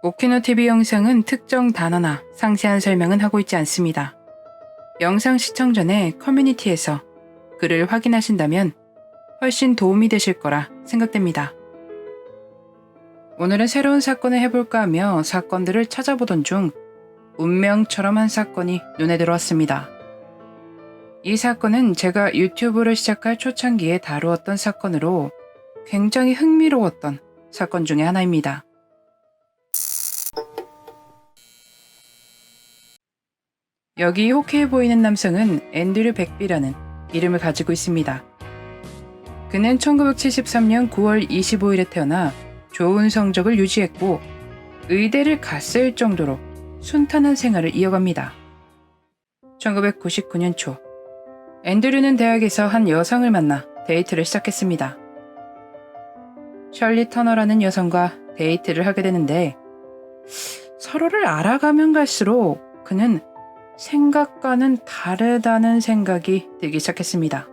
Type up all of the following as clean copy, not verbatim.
오키노 TV 영상은 특정 단어나 상세한 설명은 하고 있지 않습니다. 영상 시청 전에 커뮤니티에서 글을 확인하신다면 훨씬 도움이 되실 거라 생각됩니다. 오늘은 새로운 사건을 해볼까 하며 사건들을 찾아보던 중 운명처럼 한 사건이 눈에 들어왔습니다. 이 사건은 제가 유튜브를 시작할 초창기에 다루었던 사건으로 굉장히 흥미로웠던 사건 중에 하나입니다. 여기 호쾌해 보이는 남성은 앤드류 백비라는 이름을 가지고 있습니다. 그는 1973년 9월 25일에 태어나 좋은 성적을 유지했고 의대를 갔을 정도로 순탄한 생활을 이어갑니다. 1999년 초 앤드류는 대학에서 한 여성을 만나 데이트를 시작했습니다. 셜리 터너라는 여성과 데이트를 하게 되는데 서로를 알아가면 갈수록 그는 생각과는 다르다는 생각이 들기 시작했습니다.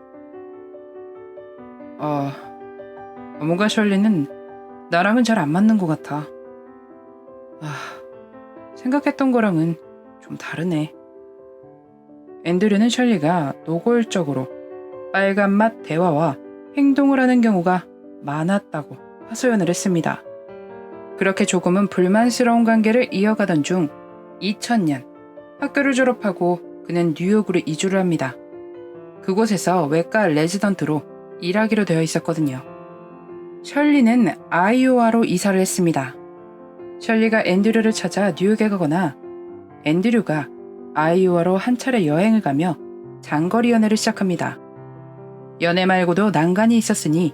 뭔가 셜리는 나랑은 잘 안 맞는 것 같아. 생각했던 거랑은 좀 다르네. 앤드류는 셜리가 노골적으로 빨간맛 대화와 행동을 하는 경우가 많았다고 하소연을 했습니다. 그렇게 조금은 불만스러운 관계를 이어가던 중 2000년 학교를 졸업하고 그는 뉴욕으로 이주를 합니다. 그곳에서 외과 레지던트로 일하기로 되어 있었거든요. 셜리는 아이오와로 이사를 했습니다. 셜리가 앤드류를 찾아 뉴욕에 가거나 앤드류가 아이오와로 한 차례 여행을 가며 장거리 연애를 시작합니다. 연애 말고도 난간이 있었으니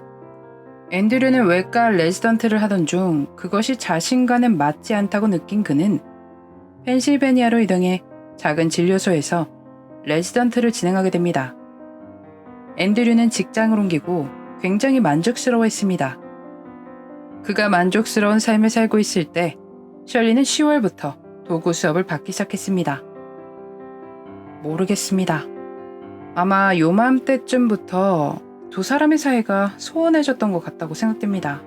앤드류는 외과 레지던트를 하던 중 그것이 자신과는 맞지 않다고 느낀 그는 펜실베니아로 이동해 작은 진료소에서 레지던트를 진행하게 됩니다. 앤드류는 직장을 옮기고 굉장히 만족스러워했습니다. 그가 만족스러운 삶을 살고 있을 때 셜리는 10월부터 도구 수업을 받기 시작했습니다. 모르겠습니다. 아마 요맘때쯤부터 두 사람의 사이가 소원해졌던 것 같다고 생각됩니다.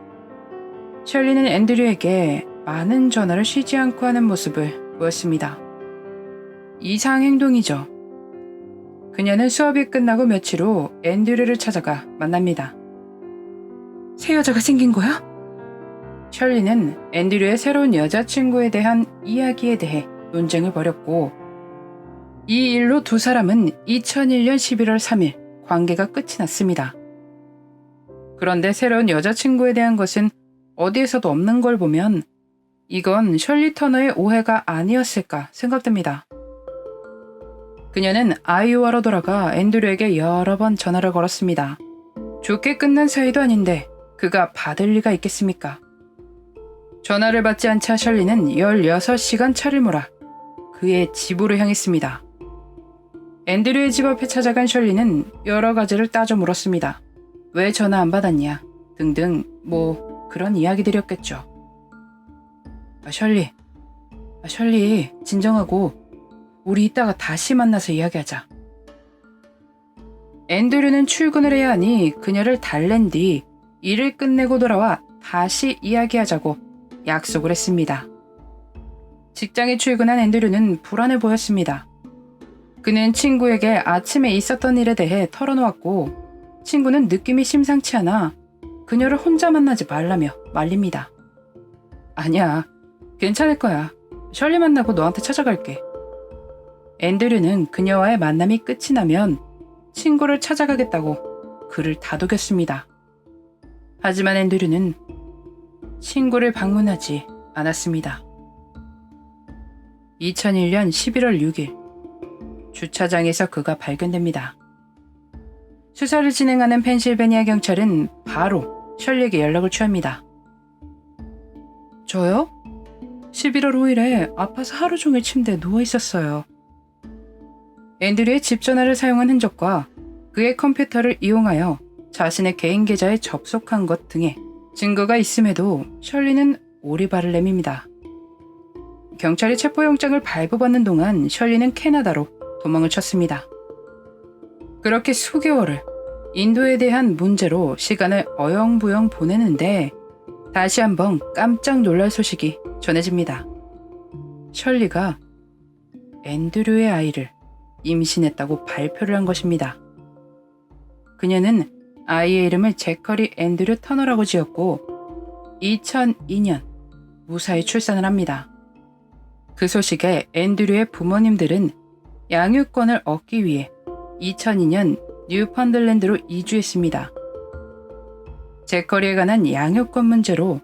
셜리는 앤드류에게 많은 전화를 쉬지 않고 하는 모습을 보였습니다. 이상 행동이죠. 그녀는 수업이 끝나고 며칠 후 앤드류를 찾아가 만납니다. 새 여자가 생긴 거야? 셜리는 앤드류의 새로운 여자친구에 대한 이야기에 대해 논쟁을 벌였고 이 일로 두 사람은 2001년 11월 3일 관계가 끝이 났습니다. 그런데 새로운 여자친구에 대한 것은 어디에서도 없는 걸 보면 이건 셜리 터너의 오해가 아니었을까 생각됩니다. 그녀는 아이오와로 돌아가 앤드류에게 여러 번 전화를 걸었습니다. 좋게 끝난 사이도 아닌데 그가 받을 리가 있겠습니까? 전화를 받지 않자 셜리는 16시간 차를 몰아 그의 집으로 향했습니다. 앤드류의 집 앞에 찾아간 셜리는 여러 가지를 따져 물었습니다. 왜 전화 안 받았냐 등등 그런 이야기들이었겠죠. 셜리 진정하고 우리 이따가 다시 만나서 이야기하자. 앤드류는 출근을 해야 하니 그녀를 달랜 뒤 일을 끝내고 돌아와 다시 이야기하자고 약속을 했습니다. 직장에 출근한 앤드류는 불안해 보였습니다. 그는 친구에게 아침에 있었던 일에 대해 털어놓았고 친구는 느낌이 심상치 않아 그녀를 혼자 만나지 말라며 말립니다. 아니야, 괜찮을 거야. 셜리 만나고 너한테 찾아갈게. 앤드류는 그녀와의 만남이 끝이 나면 친구를 찾아가겠다고 그를 다독였습니다. 하지만 앤드류는 친구를 방문하지 않았습니다. 2001년 11월 6일 주차장에서 그가 발견됩니다. 수사를 진행하는 펜실베니아 경찰은 바로 셜리에게 연락을 취합니다. 저요? 11월 5일에 아파서 하루 종일 침대에 누워 있었어요. 앤드류의 집 전화를 사용한 흔적과 그의 컴퓨터를 이용하여 자신의 개인 계좌에 접속한 것 등의 증거가 있음에도 셜리는 오리발을 내밉니다. 경찰이 체포영장을 발부받는 동안 셜리는 캐나다로 도망을 쳤습니다. 그렇게 수개월을 인도에 대한 문제로 시간을 어영부영 보내는데 다시 한번 깜짝 놀랄 소식이 전해집니다. 셜리가 앤드류의 아이를 임신했다고 발표를 한 것입니다. 그녀는 아이의 이름을 제커리 앤드류 터너라고 지었고 2002년 무사히 출산을 합니다. 그 소식에 앤드류의 부모님들은 양육권을 얻기 위해 2002년 뉴펀들랜드로 이주했습니다. 제커리에 관한 양육권 문제로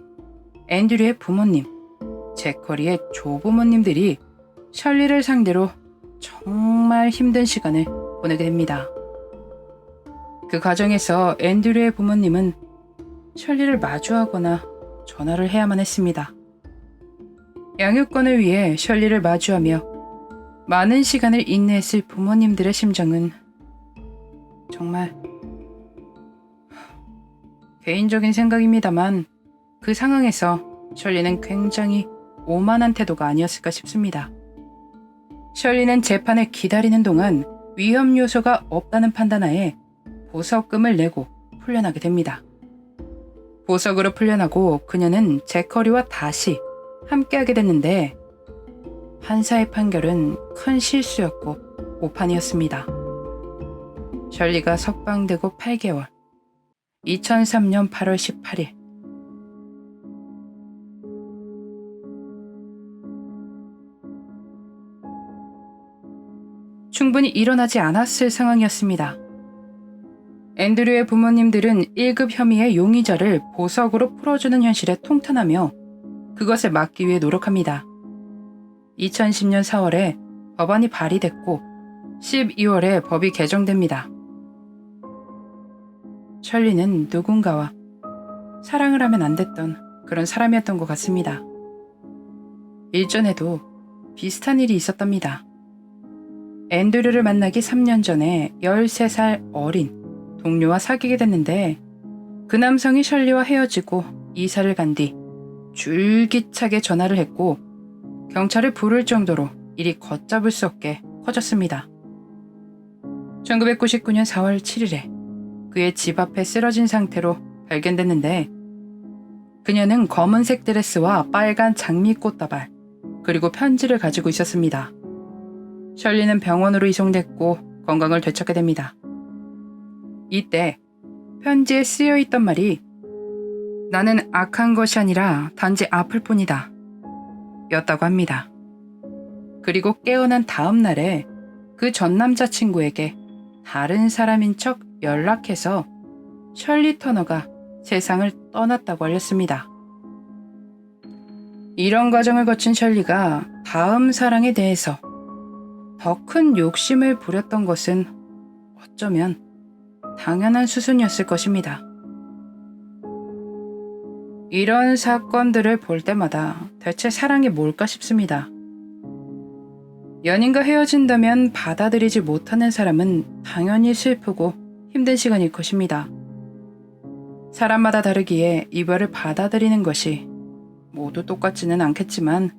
앤드류의 부모님, 제커리의 조부모님들이 셜리를 상대로 정말 힘든 시간을 보내게 됩니다. 그 과정에서 앤드류의 부모님은 셜리를 마주하거나 전화를 해야만 했습니다. 양육권을 위해 셜리를 마주하며 많은 시간을 인내했을 부모님들의 심정은 정말 개인적인 생각입니다만 그 상황에서 셜리는 굉장히 오만한 태도가 아니었을까 싶습니다. 셜리는 재판을 기다리는 동안 위험 요소가 없다는 판단하에 보석금을 내고 풀려나게 됩니다. 보석으로 풀려나고 그녀는 제커리와 다시 함께하게 됐는데 판사의 판결은 큰 실수였고 오판이었습니다. 셜리가 석방되고 8개월, 2003년 8월 18일 충분히 일어나지 않았을 상황이었습니다. 앤드류의 부모님들은 1급 혐의의 용의자를 보석으로 풀어주는 현실에 통탄하며 그것을 막기 위해 노력합니다. 2010년 4월에 법안이 발의됐고 12월에 법이 개정됩니다. 셜리는 누군가와 사랑을 하면 안 됐던 그런 사람이었던 것 같습니다. 일전에도 비슷한 일이 있었답니다. 앤드류를 만나기 3년 전에 13살 어린 동료와 사귀게 됐는데 그 남성이 셜리와 헤어지고 이사를 간 뒤 줄기차게 전화를 했고 경찰을 부를 정도로 일이 걷잡을 수 없게 커졌습니다. 1999년 4월 7일에 그의 집 앞에 쓰러진 상태로 발견됐는데 그녀는 검은색 드레스와 빨간 장미꽃다발 그리고 편지를 가지고 있었습니다. 셜리는 병원으로 이송됐고 건강을 되찾게 됩니다. 이때 편지에 쓰여있던 말이 나는 악한 것이 아니라 단지 아플 뿐이다 였다고 합니다. 그리고 깨어난 다음 날에 그 전 남자친구에게 다른 사람인 척 연락해서 셜리 터너가 세상을 떠났다고 알렸습니다. 이런 과정을 거친 셜리가 다음 사랑에 대해서 더 큰 욕심을 부렸던 것은 어쩌면 당연한 수순이었을 것입니다. 이런 사건들을 볼 때마다 대체 사랑이 뭘까 싶습니다. 연인과 헤어진다면 받아들이지 못하는 사람은 당연히 슬프고 힘든 시간일 것입니다. 사람마다 다르기에 이별을 받아들이는 것이 모두 똑같지는 않겠지만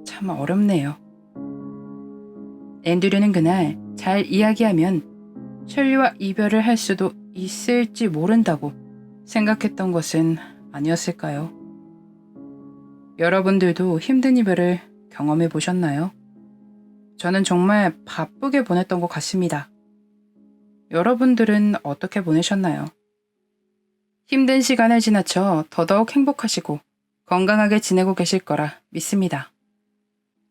참 어렵네요. 앤드류는 그날 잘 이야기하면 셜리와 이별을 할 수도 있을지 모른다고 생각했던 것은 아니었을까요? 여러분들도 힘든 이별을 경험해 보셨나요? 저는 정말 바쁘게 보냈던 것 같습니다. 여러분들은 어떻게 보내셨나요? 힘든 시간을 지나쳐 더더욱 행복하시고 건강하게 지내고 계실 거라 믿습니다.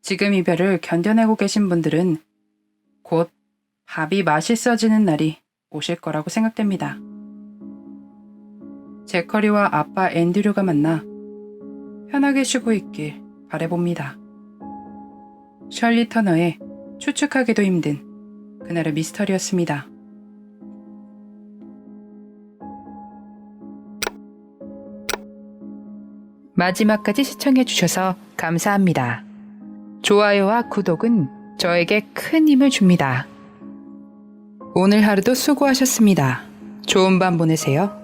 지금 이별을 견뎌내고 계신 분들은 곧 밥이 맛있어지는 날이 오실 거라고 생각됩니다. 제커리와 아빠 앤드류가 만나 편하게 쉬고 있길 바라봅니다. 셜리 터너의 추측하기도 힘든 그날의 미스터리였습니다. 마지막까지 시청해주셔서 감사합니다. 좋아요와 구독은 저에게 큰 힘을 줍니다. 오늘 하루도 수고하셨습니다. 좋은 밤 보내세요.